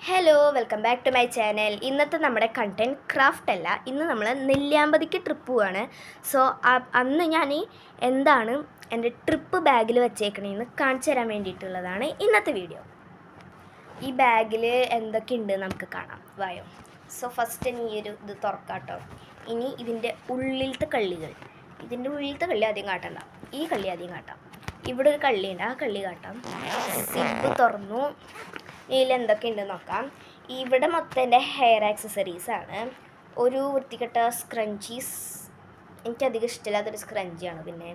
Hello welcome back to my channel. ഇന്നത്തെ നമ്മുടെ content craft അല്ല, ഇന്ന് നമ്മൾ നെല്ലിയാമ്പതിക്ക് ട്രിപ്പ് പോവാണ്. സോ അന്ന് ഞാൻ എന്താണ് എൻ്റെ ട്രിപ്പ് ബാഗിൽ വെച്ചേക്കണേന്ന് കാണിച്ചു തരാൻ വേണ്ടിയിട്ടുള്ളതാണ് ഇന്നത്തെ വീഡിയോ. ഈ ബാഗിൽ എന്തൊക്കെ ഉണ്ട് നമുക്ക് കാണാം, വായോ. സോ ഫസ്റ്റ് ഇനി ഈ ഒരു ഇത് തുറക്കാട്ടോ. ഇനി ഇതിൻ്റെ ഉള്ളിലത്തെ കള്ളികൾ, ഇതിൻ്റെ ഉള്ളിലത്തെ കള്ളി ആദ്യം കാട്ടണ്ട, ഈ കള്ളി ആദ്യം കാട്ടാം. ഇവിടെ ഒരു കള്ളിയുണ്ട്, ആ കള്ളി കാട്ടാം. സിപ്പ് തുറന്നു. ഇതിൽ എന്തൊക്കെ ഉണ്ടെന്ന് നോക്കാം. ഇവിടെ മൊത്തം എൻ്റെ ഹെയർ ആക്സസറീസാണ്. ഒരു വൃത്തികെട്ട സ്ക്രഞ്ചീസ്, എനിക്കധികം ഇഷ്ടമില്ലാത്തൊരു സ്ക്രഞ്ചിയാണ്. പിന്നെ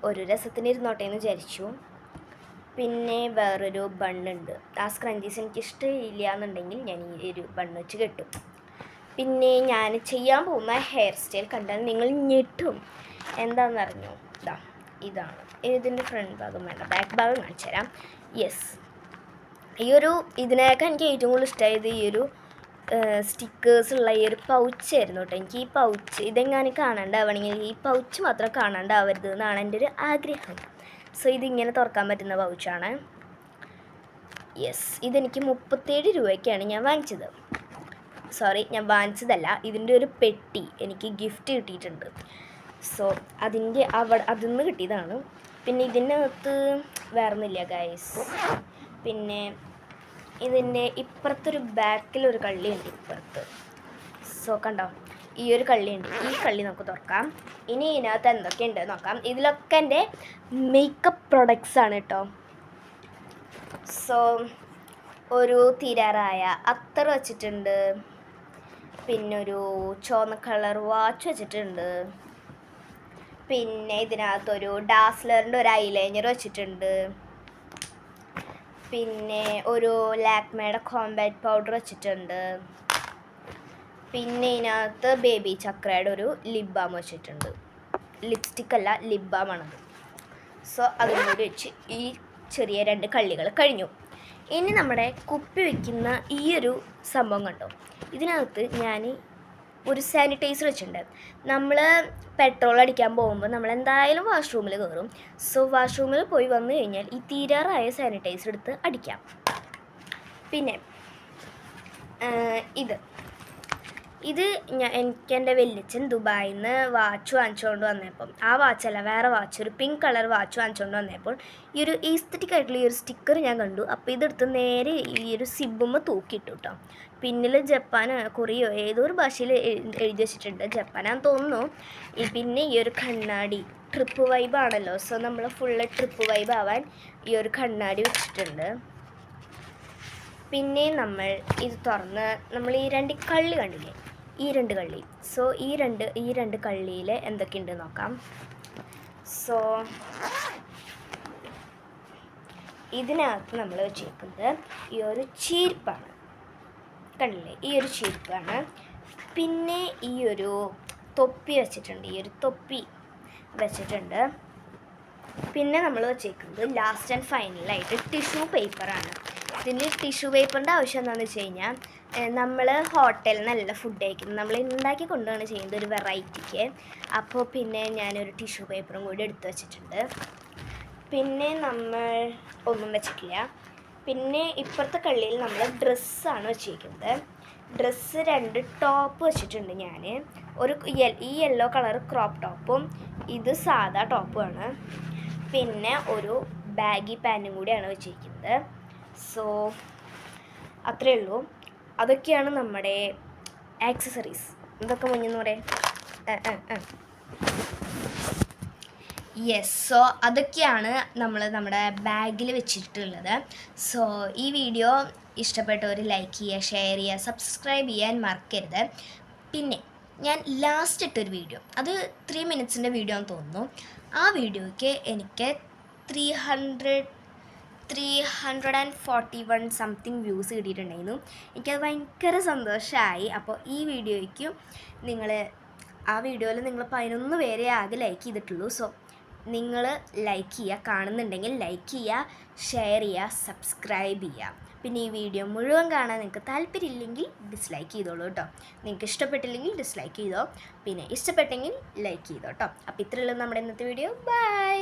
ഒരു രസത്തിന് ഇരുന്നോട്ടെ എന്ന് വിചാരിച്ചു. പിന്നെ വേറൊരു ബണ്ണുണ്ട്. ആ സ്ക്രഞ്ചീസ് എനിക്ക് ഇഷ്ടമില്ല എന്നുണ്ടെങ്കിൽ ഞാൻ ഈ ഒരു ബണ്ണ് വെച്ച് കെട്ടും. പിന്നെ ഞാൻ ചെയ്യാൻ പോകുന്ന ഹെയർ സ്റ്റൈൽ കണ്ടാൽ നിങ്ങൾ ഞെട്ടും. എന്താണെന്ന് അറിഞ്ഞോ? ഇതാണ്. ഇതിൻ്റെ ഫ്രണ്ട് ഭാഗം വേണ്ട, ബാക്ക് ഭാഗം കാണിച്ചു തരാം. യെസ്, ഇതിനേക്കാൾ എനിക്ക് ഏറ്റവും കൂടുതൽ ഇഷ്ടമായത് ഈ ഒരു സ്റ്റിക്കേഴ്സുള്ള ഈ ഒരു പൗച്ചായിരുന്നു കേട്ടോ. എനിക്ക് ഈ പൗച്ച് ഇതെങ്ങാനും കാണാണ്ടാവണമെങ്കിൽ ഈ പൗച്ച് മാത്രം കാണാണ്ടാവരുത് എന്നാണ് എൻ്റെ ഒരു ആഗ്രഹം. സോ ഇതിങ്ങനെ തുറക്കാൻ പറ്റുന്ന പൗച്ചാണ്. യെസ്, ഇതെനിക്ക് 37 രൂപയ്ക്കാണ് ഞാൻ വാങ്ങിച്ചത്. സോറി, ഞാൻ വാങ്ങിച്ചതല്ല, ഇതിൻ്റെ ഒരു പെട്ടി എനിക്ക് ഗിഫ്റ്റ് കിട്ടിയിട്ടുണ്ട്. സോ അതിൽ നിന്ന് കിട്ടിയതാണ്. പിന്നെ ഇതിനകത്ത് വേറൊന്നുമില്ല ഗൈസ്. പിന്നെ ഇതിൻ്റെ ഇപ്പുറത്തൊരു ബാക്കിലൊരു കള്ളിയുണ്ട് ഇപ്പുറത്ത്. സോ കണ്ടോ, ഈ ഒരു കള്ളിയുണ്ട്. ഈ കള്ളി നമുക്ക് തുറക്കാം. ഇനി ഇതിനകത്ത് എന്തൊക്കെയുണ്ട് നോക്കാം. ഇതിലൊക്കെ എൻ്റെ മേക്കപ്പ് പ്രൊഡക്ട്സ് ആണ് കേട്ടോ. സോ ഒരു തീരാറായ അത്തർ വെച്ചിട്ടുണ്ട്. പിന്നൊരു ചുവന്ന കളർ വാച്ച് വെച്ചിട്ടുണ്ട്. പിന്നെ ഇതിനകത്തൊരു ഡാസ്ലറിൻ്റെ ഒരു ഐലൈനർ വെച്ചിട്ടുണ്ട്. പിന്നെ ഒരു ലാക്മേയുടെ കോമ്പാക്ട് പൗഡർ വെച്ചിട്ടുണ്ട്. പിന്നെ ഇതിനകത്ത് ബേബി ചക്രയുടെ ഒരു ലിപ് ബാം വെച്ചിട്ടുണ്ട്. ലിപ്സ്റ്റിക് അല്ല, ലിപ് ബാമാണത്. സോ അതും കൂടി വെച്ച് ഈ ചെറിയ 2 കള്ളികൾ കഴിഞ്ഞു. ഇനി നമ്മുടെ കുപ്പി വയ്ക്കുന്ന ഈ ഒരു സംഭവം കണ്ടോ, ഇതിനകത്ത് ഞാൻ ഒരു സാനിറ്റൈസർ വെച്ചിട്ടുണ്ട്. നമ്മൾ പെട്രോൾ അടിക്കാൻ പോകുമ്പോൾ നമ്മൾ എന്തായാലും വാഷ്റൂമിൽ കയറും. സോ വാഷ്റൂമിൽ പോയി വന്നു കഴിഞ്ഞാൽ ഈ തീരാറായ സാനിറ്റൈസർ എടുത്ത് അടിക്കാം. പിന്നെ ഇത് എനിക്ക് എൻ്റെ വല്യച്ഛൻ ദുബായിൽ നിന്ന് വാച്ച് വാങ്ങിച്ചുകൊണ്ട് വന്നപ്പം, ആ വാച്ചല്ല വേറെ വാച്ച്, ഒരു പിങ്ക് കളർ വാച്ച് വാങ്ങിച്ചുകൊണ്ട് വന്നപ്പോൾ ഈ ഒരു ഈസ്തറ്റിക് ആയിട്ടുള്ള ഈ ഒരു സ്റ്റിക്കർ ഞാൻ കണ്ടു. അപ്പോൾ ഇതെടുത്ത് നേരെ ഈ ഒരു സിബുമ്മ തൂക്കിയിട്ടു കേട്ടോ. പിന്നിൽ ജപ്പാനോ കൊറിയോ ഏതോ ഒരു ഭാഷയിൽ എഴുതി വെച്ചിട്ടുണ്ട്, ജപ്പാനാന്ന് തോന്നുന്നു. പിന്നെ ഈ ഒരു കണ്ണാടി ട്രിപ്പ് വൈബാണല്ലോ. സോ നമ്മൾ ഫുള്ള് ട്രിപ്പ് വൈബ് ആവാൻ ഈ ഒരു കണ്ണാടി വെച്ചിട്ടുണ്ട്. പിന്നെ നമ്മൾ ഇത് തുറന്ന് നമ്മൾ ഈ 2 കള്ളി കണ്ടില്ലേ, ഈ 2 കള്ളി. സോ ഈ രണ്ട് കള്ളിയിൽ എന്തൊക്കെയുണ്ട് നോക്കാം. സോ ഇതിനകത്ത് നമ്മൾ വെച്ചിരിക്കുന്നത് ഈ ഒരു ചീർപ്പാണ്, കണ്ടില്ലേ, ഈ ഒരു ചീർപ്പാണ്. പിന്നെ ഈ ഒരു തൊപ്പി വെച്ചിട്ടുണ്ട്, ഈ ഒരു തൊപ്പി വെച്ചിട്ടുണ്ട്. പിന്നെ നമ്മൾ വെച്ചേക്കുന്നത് ലാസ്റ്റ് ആൻഡ് ഫൈനലായിട്ട് ടിഷ്യൂ പേപ്പറാണ്. ഇതിന് ടിഷ്യൂ പേപ്പറിൻ്റെ ആവശ്യം എന്താണെന്ന് വെച്ച് കഴിഞ്ഞാൽ, നമ്മൾ ഹോട്ടലിൽ നിന്നല്ല ഫുഡ് കഴിക്കുന്നത്, നമ്മൾ ഉണ്ടാക്കി കൊണ്ടുപോവാണ് ചെയ്യുന്നത് ഒരു വെറൈറ്റിക്ക്. അപ്പോൾ പിന്നെ ഞാനൊരു ടിഷ്യൂ പേപ്പറും കൂടി എടുത്ത് വെച്ചിട്ടുണ്ട്. പിന്നെ നമ്മൾ ഒന്നും വെച്ചിട്ടില്ല. പിന്നെ ഇപ്പുറത്തെ കള്ളിയിൽ നമ്മൾ ഡ്രസ്സാണ് വെച്ചിരിക്കുന്നത്. ഡ്രസ്സ് 2 ടോപ്പ് വെച്ചിട്ടുണ്ട് ഞാൻ. ഈ യെല്ലോ കളർ ക്രോപ്പ് ടോപ്പും ഇത് സാധാ ടോപ്പുമാണ്. പിന്നെ ഒരു ബാഗി പാൻറ്റും കൂടിയാണ് വെച്ചിരിക്കുന്നത്. സോ അത്രയേ ഉള്ളൂ. അതൊക്കെയാണ് നമ്മുടെ ആക്സസറീസ്. ഇതൊക്കെ മുന്നെന്ന് പറയാം. യെസ്, സോ അതൊക്കെയാണ് നമ്മൾ നമ്മുടെ ബാഗിൽ വെച്ചിട്ടുള്ളത്. സോ ഈ വീഡിയോ ഇഷ്ടപ്പെട്ടവർ ലൈക്ക് ചെയ്യുക, ഷെയർ ചെയ്യുക, സബ്സ്ക്രൈബ് ചെയ്യാൻ മറക്കരുത്. പിന്നെ ഞാൻ ലാസ്റ്റ് ഇട്ടൊരു വീഡിയോ, അത് 3 മിനിറ്റ്സിൻ്റെ വീഡിയോ എന്ന് തോന്നുന്നു. ആ വീഡിയോയ്ക്ക് എനിക്ക് 341 സംതിങ് വ്യൂസ് കിട്ടിയിട്ടുണ്ടായിരുന്നു. എനിക്കത് ഭയങ്കര സന്തോഷമായി. അപ്പോൾ ഈ വീഡിയോയ്ക്ക് ആ വീഡിയോയിൽ നിങ്ങൾ 11 പേരെ ആകെ ലൈക്ക് ചെയ്തിട്ടുള്ളൂ. സോ നിങ്ങൾ ലൈക്ക് ചെയ്യുക, കാണുന്നുണ്ടെങ്കിൽ ലൈക്ക് ചെയ്യുക, ഷെയർ ചെയ്യുക, സബ്സ്ക്രൈബ് ചെയ്യുക. പിന്നെ ഈ വീഡിയോ മുഴുവൻ കാണാൻ നിങ്ങൾക്ക് താല്പര്യമില്ലെങ്കിൽ ഡിസ്ലൈക്ക് ചെയ്തോളൂ കേട്ടോ. നിങ്ങൾക്ക് ഇഷ്ടപ്പെട്ടില്ലെങ്കിൽ ഡിസ്ലൈക്ക് ചെയ്തോ, പിന്നെ ഇഷ്ടപ്പെട്ടെങ്കിൽ ലൈക്ക് ചെയ്തോ കേട്ടോ. അപ്പോൾ ഇത്രയുള്ളൂ നമ്മുടെ ഇന്നത്തെ വീഡിയോ. ബൈ.